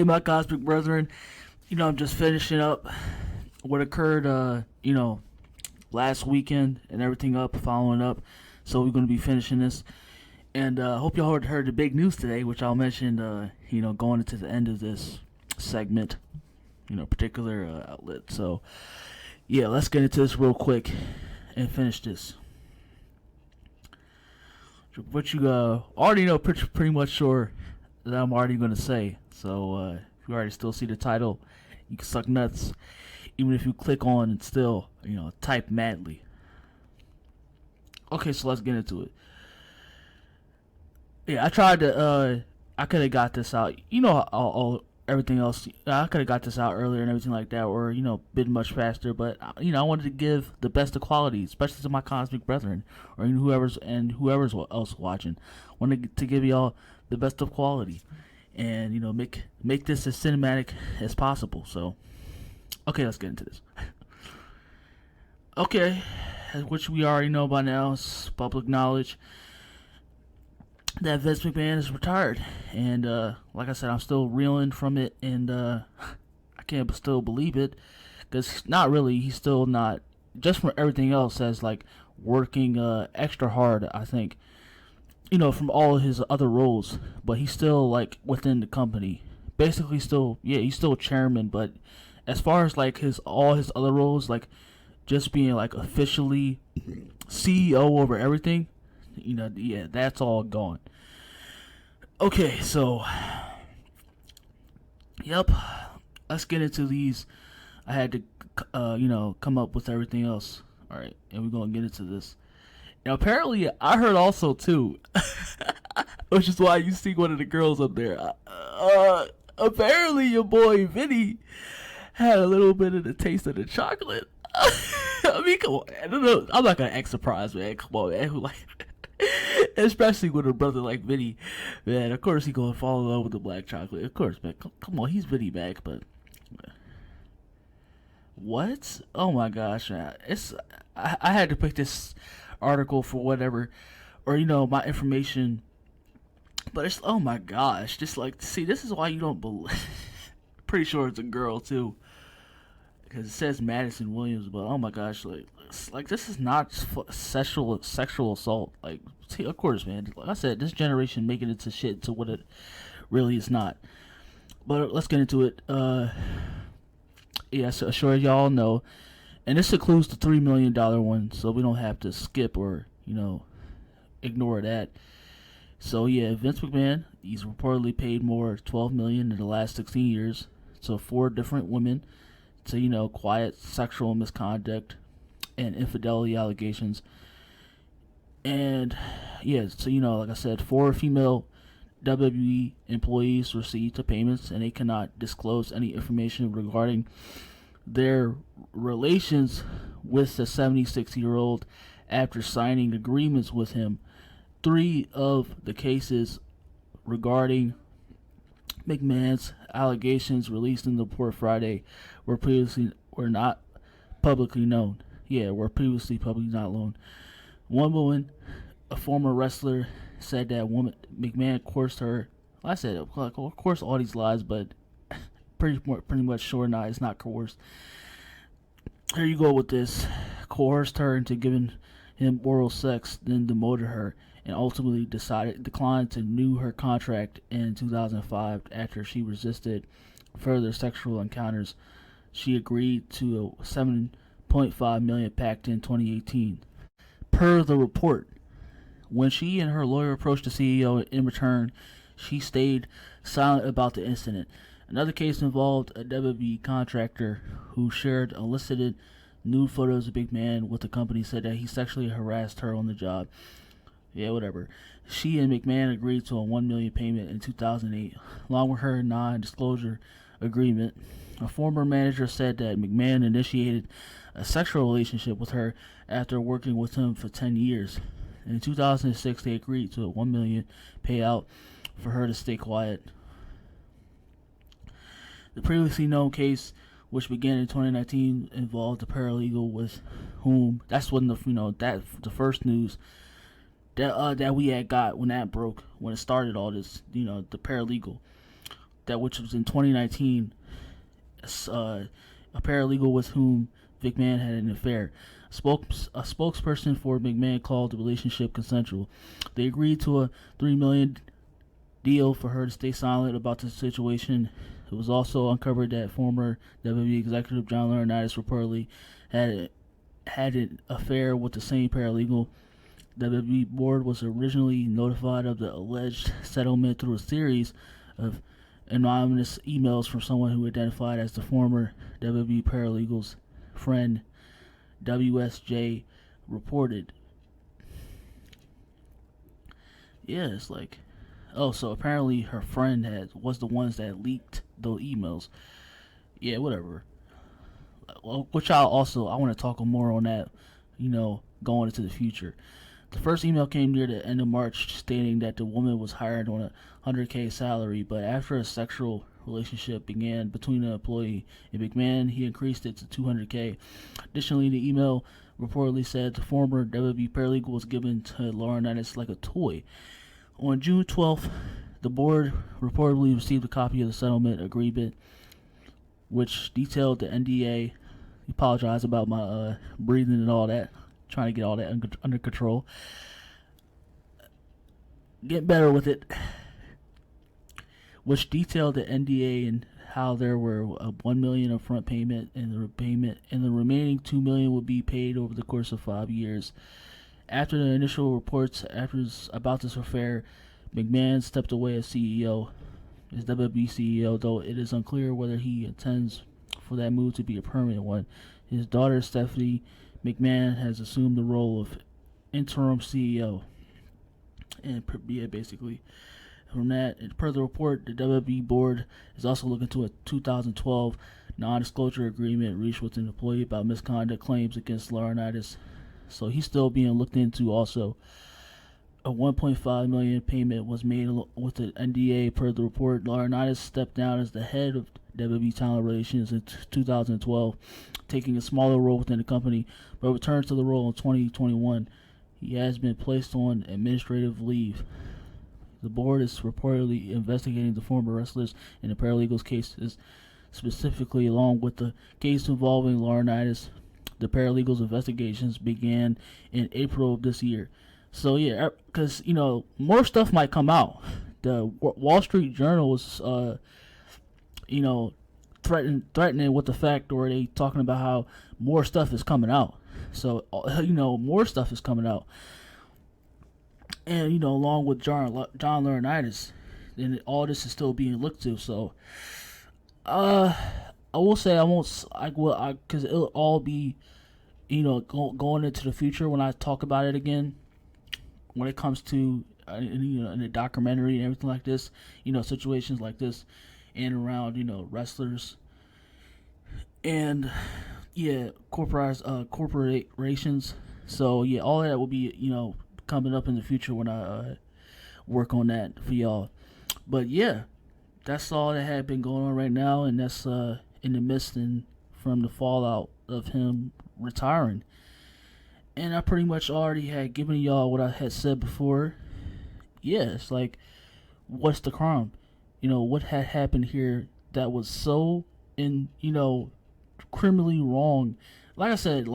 my cosmic brethren. I'm just finishing up what occurred, last weekend and everything up, following up. So we're going to be finishing this. And hope y'all heard the big news today, which I'll mention, going into the end of this segment, particular outlet. So, yeah, let's get into this real quick and finish this. What you already know, pretty much sure that I'm already going to say. So, if you already still see the title, you can suck nuts, even if you click on and still, type madly. Okay, so let's get into it. Yeah, I tried to, I could have got this out, all everything else, I could have got this out earlier and everything like that, or, been much faster, but, I wanted to give the best of quality, especially to my cosmic brethren, or whoever's else watching. Wanted to give y'all the best of quality, and, make this as cinematic as possible, so, okay, let's get into this. Okay, which we already know by now, it's public knowledge that Vince McMahon is retired, and like I said, I'm still reeling from it, and I can't still believe it, because not really, he's still not, just from everything else, as like working extra hard, I think, from all his other roles, but he's still like within the company, basically still, yeah, he's still chairman, but as far as like all his other roles, like just being like officially CEO over everything, yeah, that's all gone. Okay, so, yep, let's get into these. I had to, come up with everything else. All right, and we're going to get into this. And apparently, I heard also, too, which is why you see one of the girls up there. Apparently, your boy Vinny had a little bit of the taste of the chocolate. I mean, come on, I don't know. I'm not going to act surprised, man. Come on, man. Especially with a brother like Vinny, man. Of course he gonna fall in love with the black chocolate. Of course, man. Come on, he's Vinny Mac, but what? Oh my gosh, man. I had to pick this article for whatever, or my information. But it's, oh my gosh, just like, see, this is why you don't believe. Pretty sure it's a girl too, because it says Madison Williams. But oh my gosh, like this is not sexual assault. Like, see, of course, man. Like I said, this generation making it to shit to what it really is not. But let's get into it. Yeah, so sure as y'all know, and this includes the $3 million one, so we don't have to skip or ignore that. So yeah, Vince McMahon, he's reportedly paid more $12 million in the last 16 years to 4 different women to quiet sexual misconduct and infidelity allegations. And yeah, so like I said, 4 female WWE employees received the payments, and they cannot disclose any information regarding their relations with the 76-year-old after signing agreements with him. 3 of the cases regarding McMahon's allegations released in the report Friday were not publicly known. Yeah, were previously publicly not known. One woman, a former wrestler, said that McMahon coerced her. I said, of course, all these lies, but pretty much sure not. It's not coerced. Here you go with this. Coerced her into giving him oral sex, then demoted her, and ultimately declined to renew her contract in 2005 after she resisted further sexual encounters. She agreed to a $7.5 million pact in 2018. Per the report, when she and her lawyer approached the CEO in return, she stayed silent about the incident. Another case involved a WWE contractor who shared unsolicited nude photos of McMahon with the company, said that he sexually harassed her on the job. Yeah, whatever. She and McMahon agreed to a $1 million payment in 2008, along with her non-disclosure agreement. A former manager said that McMahon initiated a sexual relationship with her after working with him for 10 years. In 2006, they agreed to a $1 million payout for her to stay quiet. The previously known case, which began in 2019, involved a paralegal with whom, that's when the first news that we had got when that broke, when it started all this, the paralegal. that which was in 2019, a paralegal with whom McMahon had an affair. A spokesperson for McMahon called the relationship consensual. They agreed to a $3 million deal for her to stay silent about the situation. It was also uncovered that former WWE executive John Laurinaitis reportedly had an affair with the same paralegal. The WWE board was originally notified of the alleged settlement through a series of anonymous emails from someone who identified as the former WWE paralegal's friend. WSJ reported. Yeah, it's like, oh, so apparently her friend was the ones that leaked those emails. Yeah, whatever. Well, which I want to talk more on that, going into the future. The first email came near the end of March stating that the woman was hired on a $100K salary, but after a sexual relationship began between the employee and McMahon, he increased it to $200K. Additionally, the email reportedly said the former WWE paralegal was given to Laurinaitis like a toy. On June 12th, the board reportedly received a copy of the settlement agreement, which detailed the NDA. I apologize about my breathing and all that. Trying to get all that under control. Get better with it. Which detailed the NDA and how there were a $1 million upfront payment, and the remaining $2 million would be paid over the course of 5 years. After the initial reports about this affair, McMahon stepped away as CEO, as WWE CEO, though it is unclear whether he intends for that move to be a permanent one. His daughter Stephanie McMahon has assumed the role of interim CEO. And yeah, basically, from that, and per the report, the WWE board is also looking to a 2012 non-disclosure agreement reached with an employee about misconduct claims against Laurinaitis. So he's still being looked into. Also, a $1.5 million payment was made with the NDA per the report. Laurinaitis stepped down as the head of WWE Talent Relations in 2012, taking a smaller role within the company, but returned to the role in 2021. He has been placed on administrative leave. The board is reportedly investigating the former wrestlers and the paralegals' cases, specifically along with the case involving Laurinaitis. The paralegals' investigations began in April of this year. So yeah, because more stuff might come out. The Wall Street Journal was threatening with the fact, or they talking about how more stuff is coming out. So more stuff is coming out, and along with John Laurinaitis, and all this is still being looked to. So I will say because it'll all be going into the future when I talk about it again, when it comes to in the documentary and everything like this, situations like this and around wrestlers and corporations. So yeah, all that will be coming up in the future when I work on that for y'all. But yeah, that's all that had been going on right now, and that's in the midst and from the fallout of him retiring. And I pretty much already had given y'all what I had said before. Yeah, it's like, what's the crime? What had happened here that was so criminally wrong. Like I said,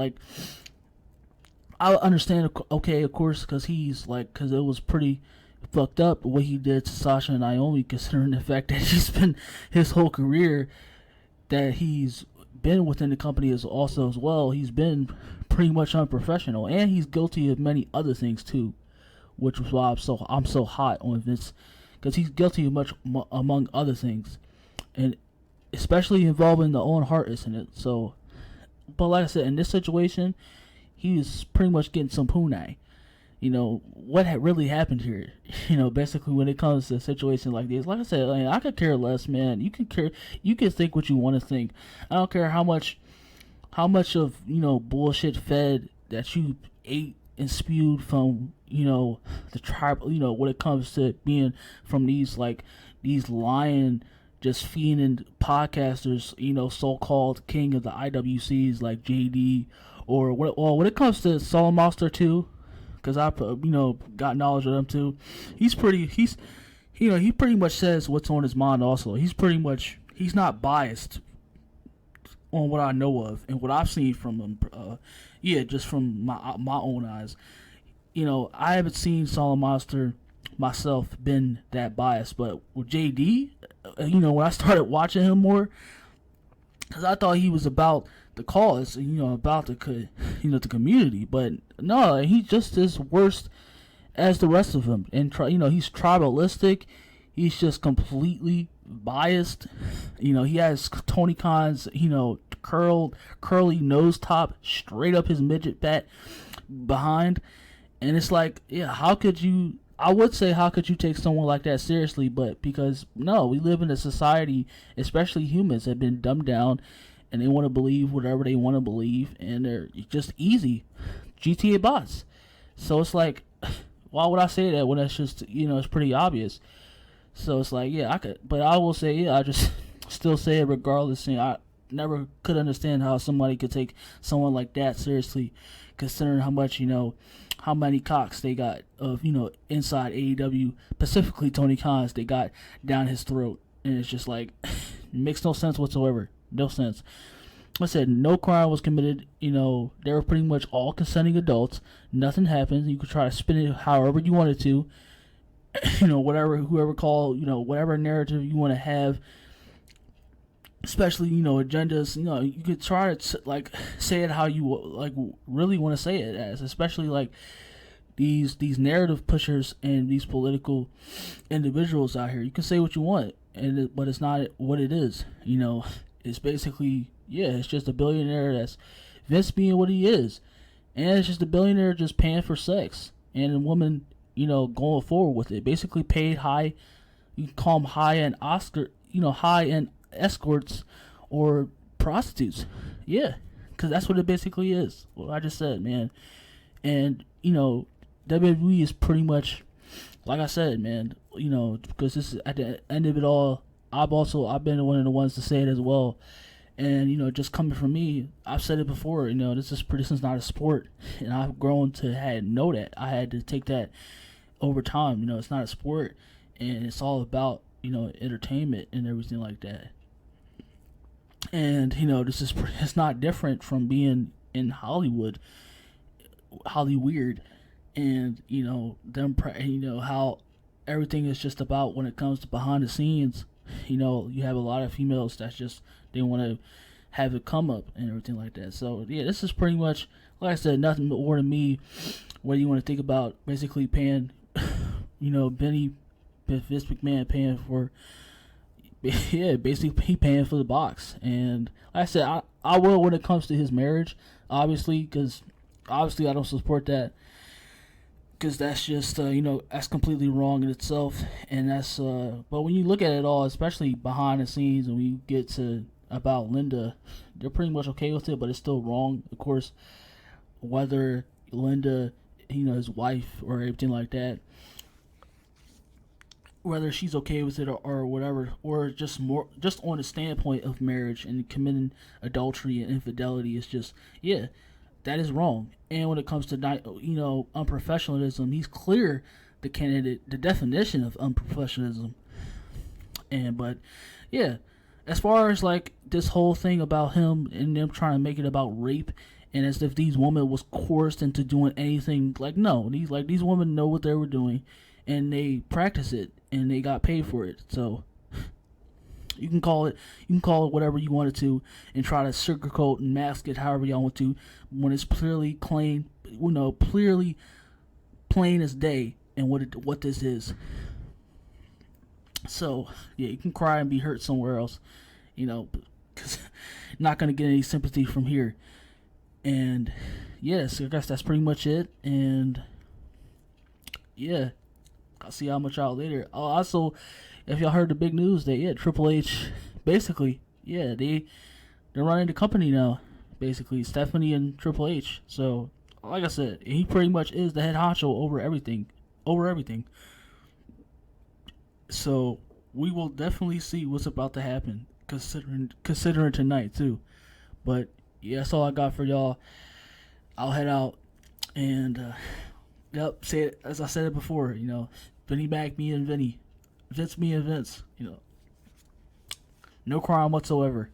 I understand, okay, of course, because because it was pretty fucked up what he did to Sasha and Naomi, considering the fact that he's been his whole career that he's been within the company as well. He's been pretty much unprofessional, and he's guilty of many other things too, which was why I'm so hot on Vince, because he's guilty of much among other things, and especially involving the Owen Hart incident. So, but like I said, in this situation, he was pretty much getting some punai. What had really happened here. Basically when it comes to a situation like this, like I said, I could care less, man. You can think what you want to think. I don't care how much of bullshit fed that you ate and spewed from the tribe. When it comes to being from these lying, just fiending podcasters, so-called king of the IWCs like JD, or when it comes to Soul Monster too, because I got knowledge of them too. He's he pretty much says what's on his mind. Also, he's not biased on what I know of and what I've seen from him. Just from my own eyes. I haven't seen Solid Monster myself been that biased, but with JD, when I started watching him more, because I thought he was about the cause, about the community, but no, he's just as worst as the rest of them, and he's tribalistic. He's just completely biased. He has Tony Khan's, curly nose top straight up his midget fat behind, and it's like, how could you? I would say, how could you take someone like that seriously? But because no, we live in a society, especially humans, have been dumbed down, and they want to believe whatever they want to believe, and they're just easy GTA bots. So it's like, why would I say that when that's just it's pretty obvious? So it's like, I could, but I will say, I just still say it regardless. And I never could understand how somebody could take someone like that seriously, considering how much how many cocks they got of inside AEW, specifically Tony Khan's, they got down his throat, and it's just like it makes no sense whatsoever. No sense. I said no crime was committed. They were pretty much all consenting adults. Nothing happened. You could try to spin it however you wanted to. Whatever narrative you want to have, especially agendas. You could try to say it how you really want to say it as, especially these narrative pushers and these political individuals out here. You can say what you want, but it's not what it is. It's basically it's just a billionaire that's Vince being what he is, and it's just a billionaire just paying for sex, and a woman going forward with it, basically paid high. You can call them high-end high-end escorts or prostitutes, because that's what it basically is. What I just said, man. And WWE is pretty much, like I said, man. Because this is at the end of it all. I've been one of the ones to say it as well. And just coming from me, I've said it before. This is not a sport, and I've grown to know that. I had to take that over time. It's not a sport, and it's all about entertainment and everything like that. And it's not different from being in Hollywood, Hollyweird, and how everything is just about when it comes to behind the scenes. You have a lot of females that's just they want to have it come up and everything like that. So this is pretty much, like I said, nothing more than me. What do you want to think about basically paying, Vince McMahon paying for, basically he paying for the box. And like I said, I will when it comes to his marriage, obviously, because obviously I don't support that. Because that's just, that's completely wrong in itself. And that's, but when you look at it all, especially behind the scenes, and we get to about Linda, they're pretty much okay with it, but it's still wrong. Of course, whether Linda, his wife or everything like that, whether she's okay with it or whatever, or just on the standpoint of marriage and committing adultery and infidelity, is just, that is wrong. And when it comes to unprofessionalism, he's clear the definition of unprofessionalism. But as far as this whole thing about him and them trying to make it about rape, and as if these women was coerced into doing anything, no, these women know what they were doing, and they practice it, and they got paid for it. So you can call it whatever you want it to, and try to sugarcoat and mask it however y'all want to, when it's clearly plain as day, and what this is. So you can cry and be hurt somewhere else, because not gonna get any sympathy from here. And so I guess that's pretty much it. And I'll see how much out later. Also, if y'all heard the big news that Triple H basically they're running the company now, basically Stephanie and Triple H. So like I said, he pretty much is the head honcho over everything. So we will definitely see what's about to happen, considering tonight too. But that's all I got for y'all. I'll head out and say it as I said it before. Vinny Mac, me and Vinny Vince being Vince, you know, no crime whatsoever.